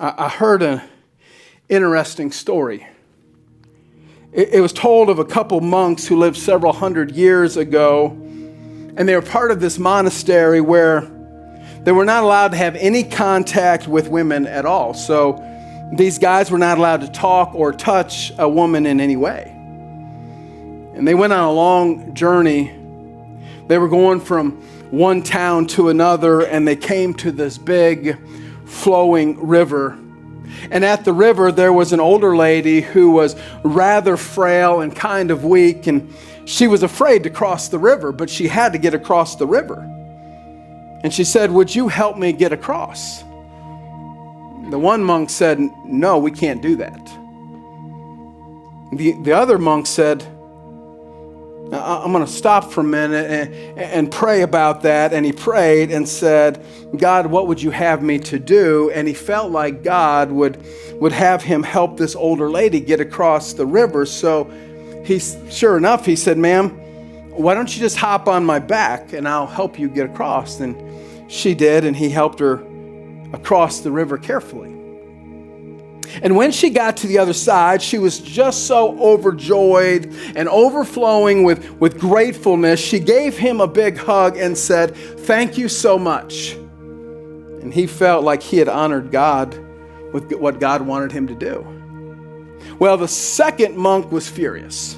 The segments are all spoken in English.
I heard an interesting story. It was told of a couple monks who lived several hundred years ago, and they were part of this monastery where they were not allowed to have any contact with women at all. So these guys were not allowed to talk or touch a woman in any way. And they went on a long journey. They were going from one town to another, and they came to this big flowing river. And at the river, there was an older lady who was rather frail and kind of weak, and she was afraid to cross the river, but she had to get across the river. And she said, "Would you help me get across?" The one monk said, "No, we can't do that." The other monk said, "I'm going to stop for a minute and pray about that." And he prayed and said, "God, what would you have me to do?" And he felt like God would have him help this older lady get across the river. So sure enough, he said, "Ma'am, why don't you just hop on my back and I'll help you get across?" And she did, and he helped her across the river carefully. And when she got to the other side, she was just so overjoyed and overflowing with gratefulness. She gave him a big hug and said, "Thank you so much." And he felt like he had honored God with what God wanted him to do. Well, the second monk was furious.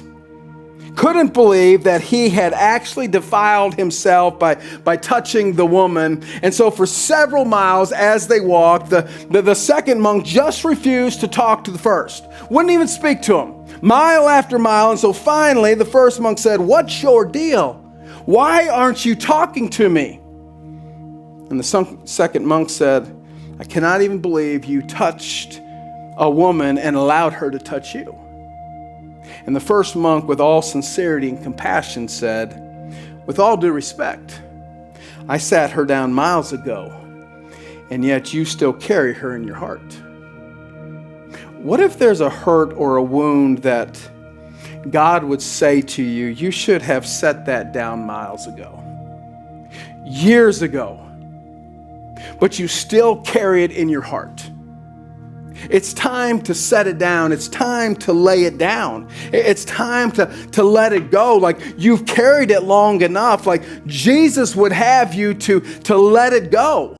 Couldn't believe that he had actually defiled himself by touching the woman. And so for several miles as they walked, the second monk just refused to talk to the first. Wouldn't even speak to him, mile after mile. And so finally, the first monk said, "What's your deal? Why aren't you talking to me?" And the second monk said, "I cannot even believe you touched a woman and allowed her to touch you." And the first monk, with all sincerity and compassion, said, "With all due respect, I sat her down miles ago, and yet you still carry her in your heart." What if there's a hurt or a wound that God would say to you, "You should have set that down miles ago, years ago, but you still carry it in your heart"? It's time to set it down. It's time to lay it down. It's time to let it go. Like you've carried it long enough. Like Jesus would have you to let it go.